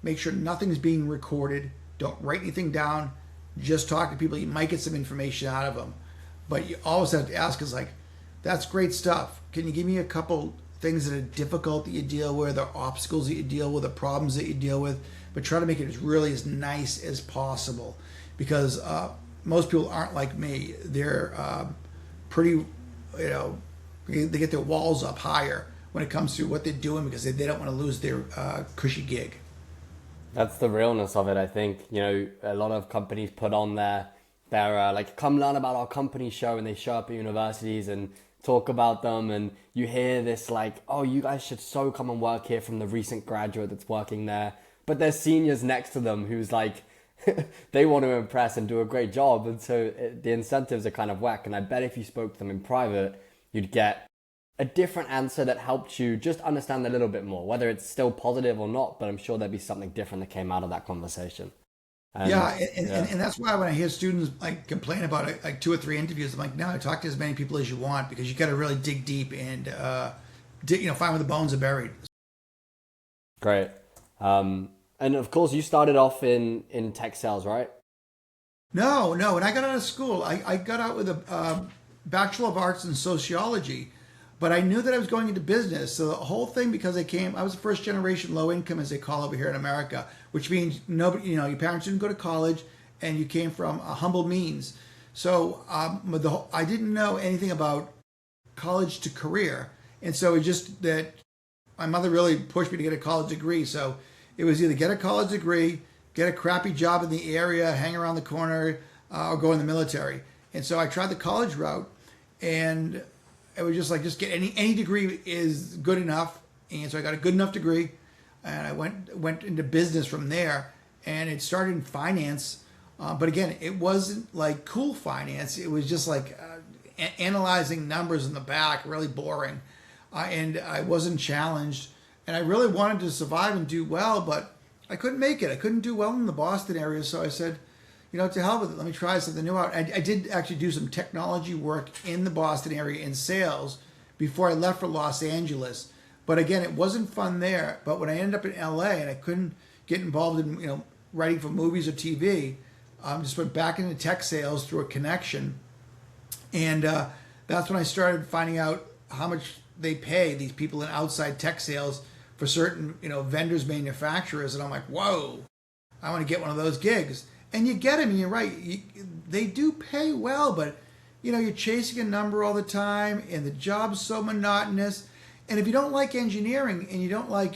Make sure nothing's being recorded. Don't write anything down. Just talk to people. You might get some information out of them, but you always have to ask is like, that's great stuff. Can you give me a couple things that are difficult that you deal with, or obstacles that you deal with, or problems that you deal with? But try to make it as nice as possible, because most people aren't like me. They're pretty, they get their walls up higher when it comes to what they're doing because they don't want to lose their cushy gig. That's the realness of it, I think. A lot of companies put on their like, come learn about our company show, and they show up at universities and talk about them, and you hear this like, oh, you guys should so come and work here, from the recent graduate that's working there. But there's seniors next to them who's like, they want to impress and do a great job, and so the incentives are kind of whack. And I bet if you spoke to them in private, you'd get a different answer that helped you just understand a little bit more, whether it's still positive or not, but I'm sure there'd be something different that came out of that conversation. And that's why when I hear students like complain about it, like 2 or 3 interviews, I'm like, no, talk to as many people as you want, because you got to really dig deep and find where the bones are buried. Great. And of course, you started off in tech sales, right? No. When I got out of school, I got out with a Bachelor of Arts in Sociology, but I knew that I was going into business. So the whole thing, because I was a first generation low income, as they call over here in America, which means nobody, your parents didn't go to college and you came from a humble means. So I didn't know anything about college to career. And so it just that my mother really pushed me to get a college degree. So it was either get a college degree, get a crappy job in the area, hang around the corner, or go in the military. And so I tried the college route, and it was just get any degree is good enough. And so I got a good enough degree, and I went into business from there, and it started in finance. But again, it wasn't like cool finance. It was just like analyzing numbers in the back, really boring. And I wasn't challenged, and I really wanted to survive and do well, but I couldn't make it. I couldn't do well in the Boston area. So I said, to hell with it. Let me try something new out. I did actually do some technology work in the Boston area in sales before I left for Los Angeles. But again, it wasn't fun there. But when I ended up in LA and I couldn't get involved in, writing for movies or TV, just went back into tech sales through a connection. And that's when I started finding out how much they pay these people in outside tech sales for certain, vendors, manufacturers. And I'm like, whoa, I want to get one of those gigs. And you get them, and you're right. They do pay well, but, you're chasing a number all the time, and the job's so monotonous. And if you don't like engineering, and you don't like,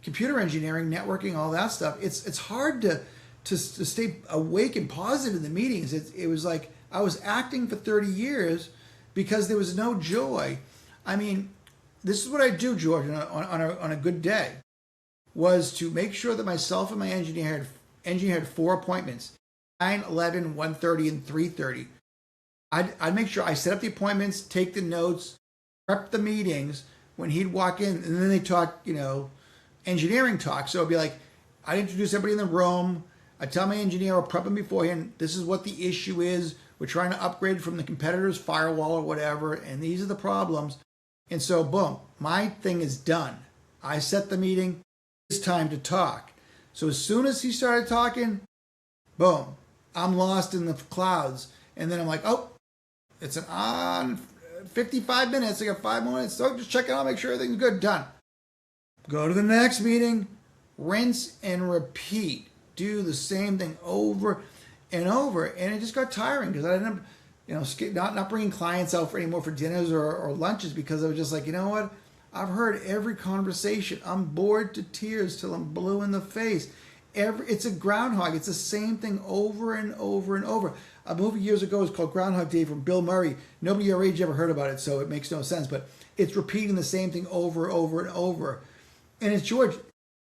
computer engineering, networking, all that stuff, it's hard to stay awake and positive in the meetings. It was like I was acting for 30 years because there was no joy. I mean, this is what I do, George, on a good day, was to make sure that myself and my engineer had 4 appointments, 9, 11, 1:30, and 3:30. I'd make sure I set up the appointments, take the notes, prep the meetings when he'd walk in, and then they talk, engineering talk. So it'd be like, I'd introduce everybody in the room. I'd tell my engineer, I'll prep him beforehand. This is what the issue is. We're trying to upgrade from the competitor's firewall or whatever, and these are the problems. And so, boom, my thing is done. I set the meeting. It's time to talk. So as soon as he started talking, boom, I'm lost in the clouds. And then I'm like, oh, it's on 55 minutes. I got 5 more minutes. So just check it out, make sure everything's good. Done. Go to the next meeting. rinse and repeat. Do the same thing over and over, and it just got tiring because I ended up, not bringing clients out anymore for dinners or lunches because I was just like, you know what? I've heard every conversation. I'm bored to tears till I'm blue in the face. It's a groundhog. It's the same thing over and over and over. A movie years ago was called Groundhog Day from Bill Murray. Nobody your age ever heard about it, so it makes no sense. But it's repeating the same thing over, over, and over. And it's George.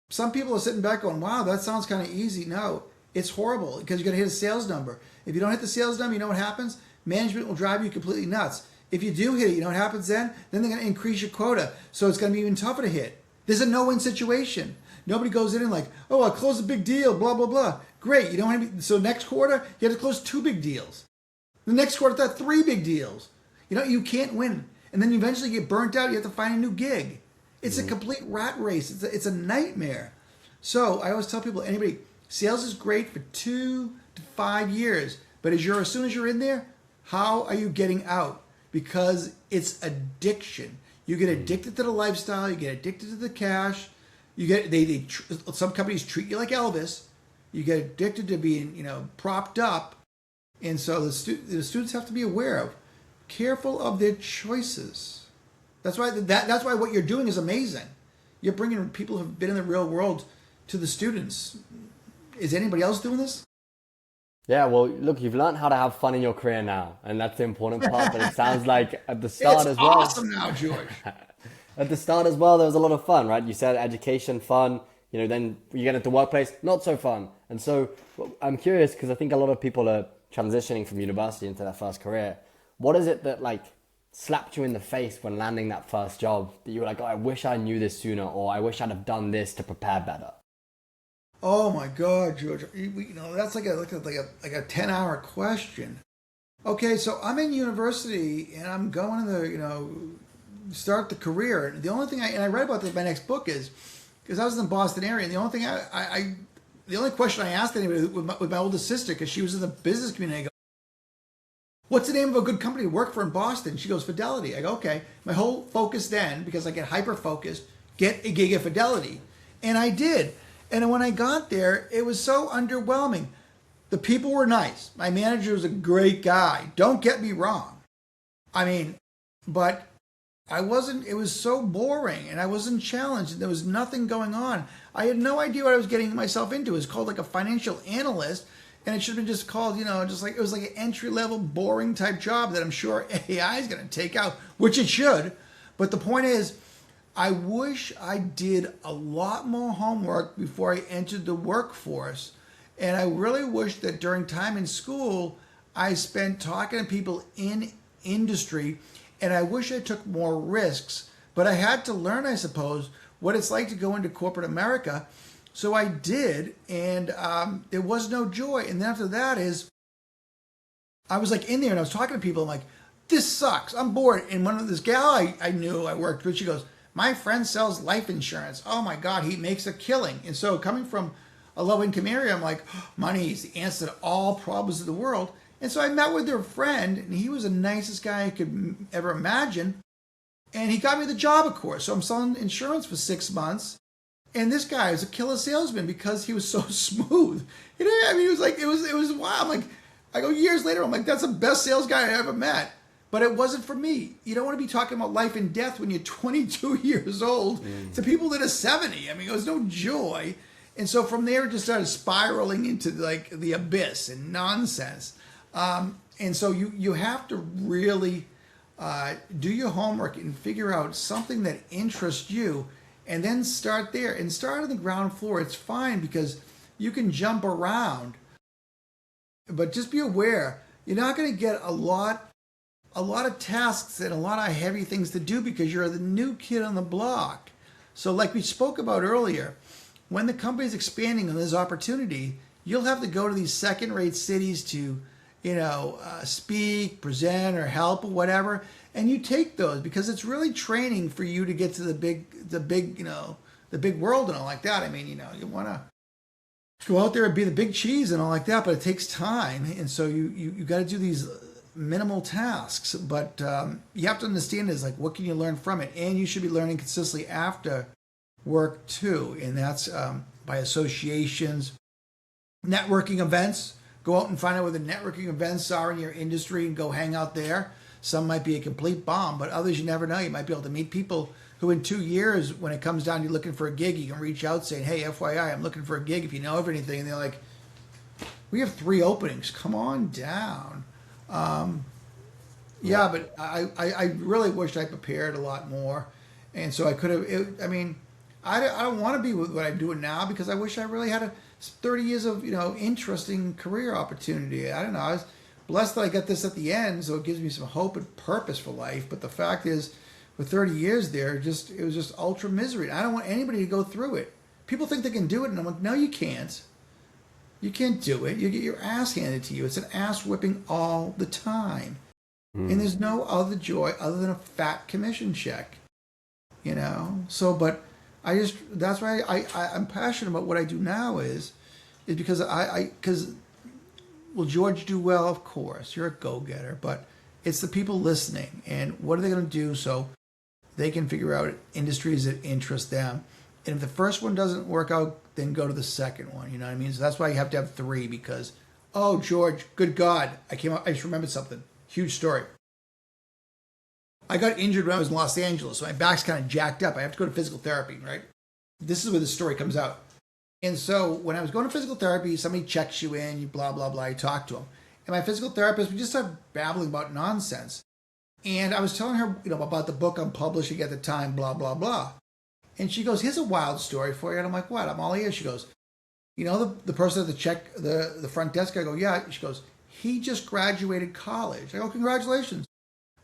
Some people are sitting back going, wow, that sounds kind of easy. No, it's horrible because you got to hit a sales number. If you don't hit the sales number, you know what happens? Management will drive you completely nuts. If you do hit it, you know what happens then? Then they're going to increase your quota. So it's going to be even tougher to hit. There's a no-win situation. Nobody goes in and like, oh, I'll close a big deal, blah, blah, blah. Great. You don't have to, so next quarter, you have to close 2 big deals. The next quarter, that's 3 big deals. You can't win. And then you eventually get burnt out. You have to find a new gig. It's a complete rat race. It's a nightmare. So I always tell people, sales is great for 2 to 5 years. But as soon as you're in there, how are you getting out? Because it's addiction. You get addicted to the lifestyle. You get addicted to the cash. Some companies treat you like Elvis. You get addicted to being, propped up. And so the students have to be careful of their choices. That's why what you're doing is amazing. You're bringing people who have been in the real world to the students. Is anybody else doing this? Yeah, well, look, you've learned how to have fun in your career now, and that's the important part. But it sounds like at the start as well. It's awesome now, George. At the start as well, there was a lot of fun, right? You said education, fun. Then you get into workplace, not so fun. And so I'm curious because I think a lot of people are transitioning from university into their first career. What is it that slapped you in the face when landing that first job that you were like, oh, I wish I knew this sooner, or I wish I'd have done this to prepare better? Oh my God, George! That's like a 10-hour question. Okay, so I'm in university and I'm going to start the career. The only thing I read about this in my next book is because I was in the Boston area, and the only thing the only question I asked anybody with my oldest sister, because she was in the business community, I go, what's the name of a good company to work for in Boston? She goes, Fidelity. I go, okay. My whole focus then, because I get hyper-focused, get a gig at Fidelity. And I did. And when I got there, it was so underwhelming. The people were nice. My manager was a great guy. Don't get me wrong. But it was so boring, and I wasn't challenged, and there was nothing going on. I had no idea what I was getting myself into. It was called like a financial analyst, and it should have been just called, it was like an entry-level boring type job that I'm sure AI is going to take out, which it should. But the point is, I wish I did a lot more homework before I entered the workforce. And I really wish that during time in school, I spent talking to people in industry, and I wish I took more risks. But I had to learn, I suppose, what it's like to go into corporate America. So I did, and there was no joy. And then after that I was in there and I was talking to people. I'm like, this sucks. I'm bored. And this gal I knew I worked with, she goes, my friend sells life insurance. Oh my God, he makes a killing. And so coming from a low-income area, I'm like, money is the answer to all problems of the world. And so I met with their friend, and he was the nicest guy I could ever imagine. And he got me the job, of course. So I'm selling insurance for 6 months. And this guy is a killer salesman because he was so smooth. It was wild. I go years later, I'm like, that's the best sales guy I ever met. But it wasn't for me. You don't want to be talking about life and death when you're 22 years old to people that are 70. It was no joy. And so from there, it just started spiraling into the abyss and nonsense. And so you have to really do your homework and figure out something that interests you, and then start there and start on the ground floor. It's fine because you can jump around, but just be aware you're not going to get a lot of tasks and a lot of heavy things to do because you're the new kid on the block. So like we spoke about earlier, when the company's expanding and there's opportunity, you'll have to go to these second-rate cities to, speak, present, or help or whatever, and you take those because it's really training for you to get to the big world and all like that. You want to go out there and be the big cheese and all like that, but it takes time, and so you got to do these minimal tasks. But you have to understand is what can you learn from it, and you should be learning consistently after work too, and that's by associations, networking events. Go out and find out where the networking events are in your industry and go hang out there. Some might be a complete bomb, but others you never know. You might be able to meet people who in 2 years, when it comes down to looking for a gig, you can reach out saying, hey, FYI, I'm looking for a gig if you know of anything. And they're like, we have 3 openings. Come on down. Yeah, but I really wished I prepared a lot more. And so I could have, I don't want to be with what I'm doing now because I wish I really had 30 years of, interesting career opportunity. I don't know. I was blessed that I got this at the end, so it gives me some hope and purpose for life. But the fact is, with 30 years there, it was just ultra misery. I don't want anybody to go through it. People think they can do it, and I'm like, no, you can't. You can't do it. You get your ass handed to you. It's an ass whipping all the time. And there's no other joy other than a fat commission check, So, but that's why I'm passionate about what I do now is because will George do well? Of course, you're a go-getter, but it's the people listening and what are they going to do so they can figure out industries that interest them. And if the first one doesn't work out, then go to the second one. You know what I mean? So that's why you have to have 3 because, oh, George, good God, I just remembered something. Huge story. I got injured when I was in Los Angeles, so my back's kind of jacked up. I have to go to physical therapy, right? This is where the story comes out. And so when I was going to physical therapy, somebody checks you in, you blah, blah, blah, you talk to them. And my physical therapist, we just started babbling about nonsense. And I was telling her, about the book I'm publishing at the time, blah, blah, blah. And she goes, here's a wild story for you. And I'm like, what? I'm all ears. She goes, the person at the front desk, I go, yeah. She goes, he just graduated college. I go, congratulations.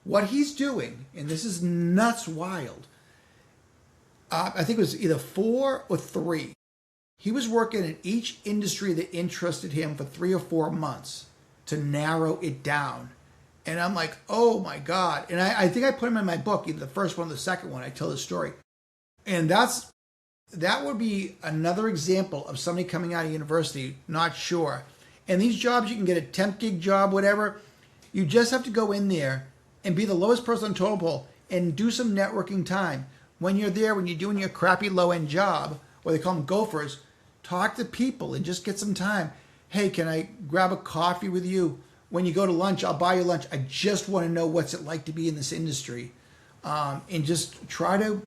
What he's doing, and this is nuts wild, I think it was either 4 or 3. He was working in each industry that interested him for 3 or 4 months to narrow it down. And I'm like, oh my God. And I think I put him in my book, either the first one or the second one. I tell the story. And that would be another example of somebody coming out of university, not sure. And these jobs, you can get a temp gig job, whatever. You just have to go in there and be the lowest person on the totem pole and do some networking time. When you're there, when you're doing your crappy low-end job, or they call them gophers, talk to people and just get some time. Hey, can I grab a coffee with you? When you go to lunch, I'll buy you lunch. I just want to know what's it like to be in this industry. And just try to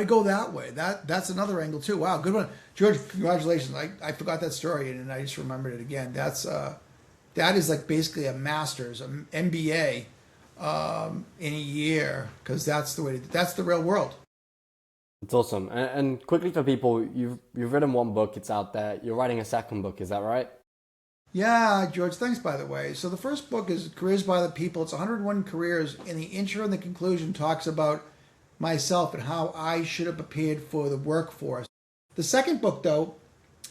go that way. That's another angle too. Wow, good one. George, congratulations. I forgot that story and I just remembered it again. That is like basically a master's, an MBA in a year, because that's the real world. It's awesome. And quickly for people, you've written 1 book, it's out there. You're writing a second book, is that right? Yeah, George, thanks by the way. So the first book is Careers by the People. It's 101 careers, and the intro and the conclusion talks about myself and how I should have prepared for the workforce. The second book, though,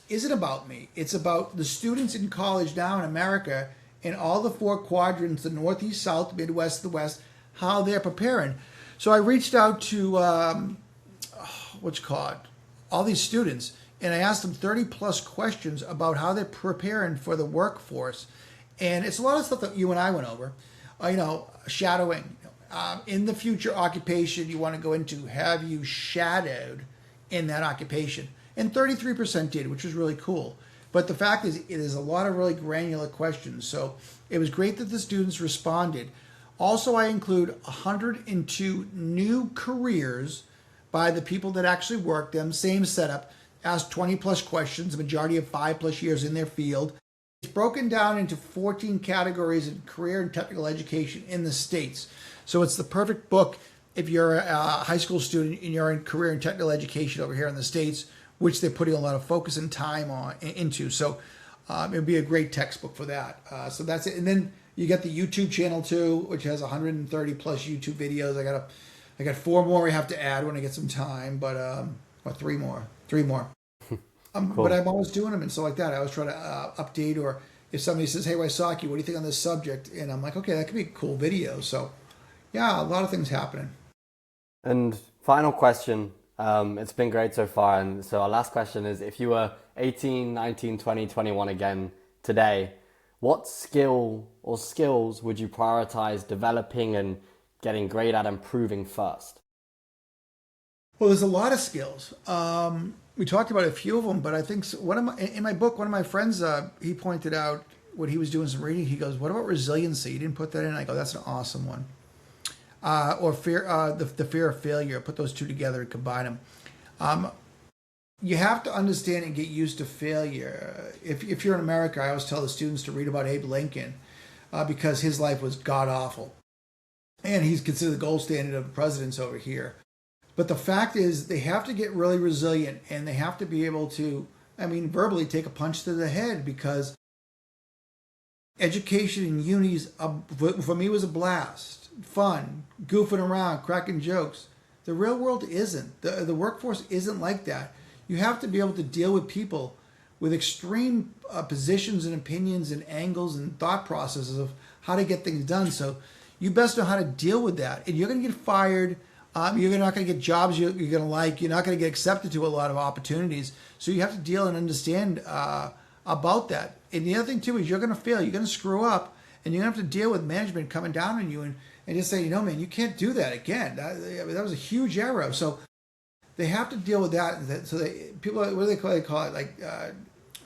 isn't about me. It's about the students in college now in America in all the 4 quadrants, the Northeast, South, Midwest, the West, how they're preparing. So I reached out to, all these students, and I asked them 30 plus questions about how they're preparing for the workforce. And it's a lot of stuff that you and I went over, shadowing. In the future occupation you want to go into, have you shadowed in that occupation? And 33% did, which was really cool. But the fact is, it is a lot of really granular questions. So it was great that the students responded. Also, I include 102 new careers by the people that actually worked them. Same setup, asked 20 plus questions, the majority of 5 plus years in their field. It's broken down into 14 categories in career and technical education in the States. So it's the perfect book if you're a high school student and you're in career and technical education over here in the States, which they're putting a lot of focus and time into. So it would be a great textbook for that. So that's it. And then you get the YouTube channel too, which has 130 plus YouTube videos. I got 4 more I have to add when I get some time, but or 3 more. Cool. But I'm always doing them and stuff like that. I always try to update, or if somebody says, hey, Wysocki, what do you think on this subject? And I'm like, okay, that could be a cool video. So yeah, a lot of things happening. And final question. It's been great so far. And so our last question is, if you were 18, 19, 20, 21 again today, what skill or skills would you prioritize developing and getting great at improving first? Well, there's a lot of skills. We talked about a few of them, but I think in my book, one of my friends, he pointed out when he was doing some reading, he goes, "What about resiliency? You didn't put that in." I go, "That's an awesome one." Or fear, the fear of failure. Put those two together and combine them. You have to understand and get used to failure. If you're in America, I always tell the students to read about Abe Lincoln because his life was god awful, and he's considered the gold standard of presidents over here. But the fact is, they have to get really resilient, and they have to be able to, verbally take a punch to the head, because education in unis, for me, was a blast. Fun, goofing around, cracking jokes. The real world isn't. The workforce isn't like that. You have to be able to deal with people with extreme positions and opinions and angles and thought processes of how to get things done. So you best know how to deal with that. And you're going to get fired. You're not going to get jobs you're going to like. You're not going to get accepted to a lot of opportunities. So you have to deal and understand about that. And the other thing, too, is you're going to fail. You're going to screw up. And you're going to have to deal with management coming down on you and just say, man, you can't do that again. That was a huge error. So they have to deal with that. So people, what do they call it? Like,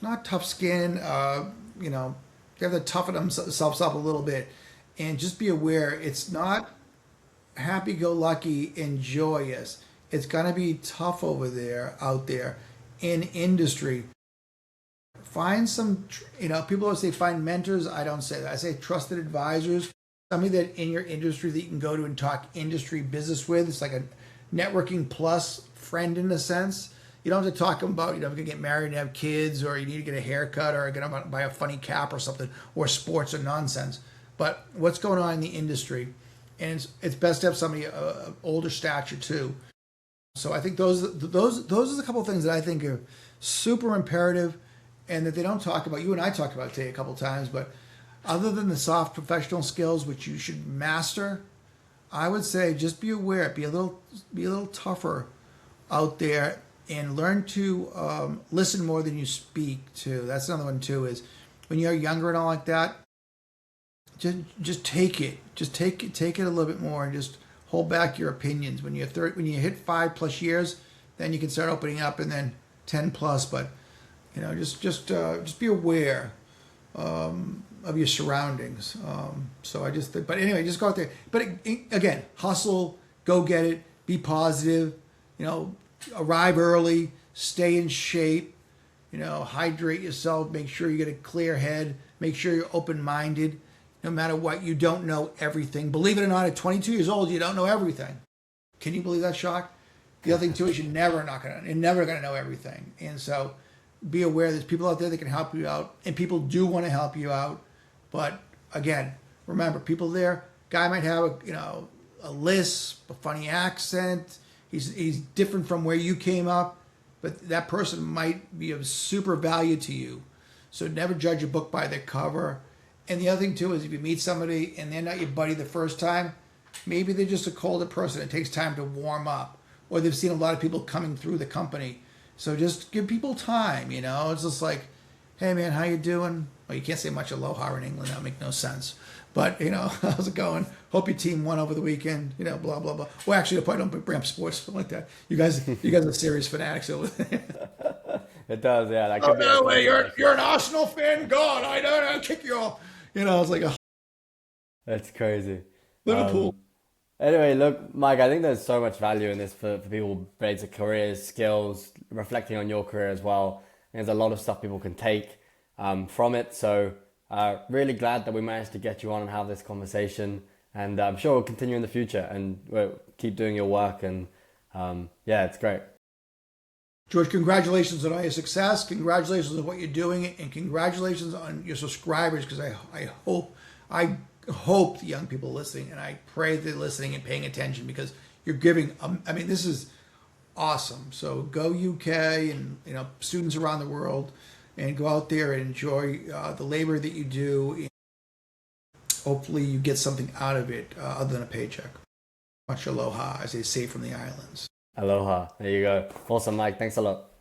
not tough skin. They have to toughen themselves up a little bit. And just be aware, it's not happy-go-lucky and joyous. It's going to be tough out there in industry. Find some, people always say find mentors. I don't say that. I say trusted advisors. Somebody that in your industry that you can go to and talk industry business with. It's like a networking plus friend in a sense. You don't have to talk about, you're going to get married and have kids, or you need to get a haircut, or going to buy a funny cap or something, or sports or nonsense. But what's going on in the industry? And it's best to have somebody of older stature too. So I think those are the couple of things that I think are super imperative, and that they don't talk about. You and I talked about today a couple of times, but other than the soft professional skills, which you should master, I would say just be aware, be a little tougher out there, and learn to listen more than you speak too. That's another one too. Is when you're younger and all like that, just take it. Just take it a little bit more, and just hold back your opinions. When you hit 5+ years, then you can start opening up, and then 10+. But just be aware of your surroundings. But anyway, just go out there. But again, hustle, go get it, be positive. Arrive early, stay in shape. Hydrate yourself. Make sure you get a clear head. Make sure you're open-minded. No matter what, you don't know everything. Believe it or not, at 22 years old, you don't know everything. Can you believe that shock? The other thing too is you're never going to know everything. And so be aware there's people out there that can help you out, and people do want to help you out. But again, remember, people there, guy might have a lisp, a funny accent. He's different from where you came up, but that person might be of super value to you. So never judge a book by their cover. And the other thing too is if you meet somebody and they're not your buddy the first time, maybe they're just a colder person. It takes time to warm up, or they've seen a lot of people coming through the company. So just give people time. It's just like, hey man, how you doing? Well, you can't say much aloha in England. That would make no sense. But how's it going? Hope your team won over the weekend. Blah blah blah. Well, actually, I probably don't bring up sports, something like that. You guys are serious fanatics over there. It does, yeah. That could be no way, you're an Arsenal fan. God, I'll kick you off. It's like That's crazy. Liverpool. Anyway, look, Mike, I think there's so much value in this for people, basic careers, skills, reflecting on your career as well. There's a lot of stuff people can take from it. So really glad that we managed to get you on and have this conversation. And I'm sure we'll continue in the future, and we'll keep doing your work. And it's great. George, congratulations on all your success. Congratulations on what you're doing, and congratulations on your subscribers, because I hope the young people are listening, and I pray they're listening and paying attention, because you're giving. This is awesome. So go UK and students around the world, and go out there and enjoy the labor that you do. And hopefully you get something out of it other than a paycheck. Much aloha, as they say from the islands. Aloha. There you go. Awesome, Mike. Thanks a lot.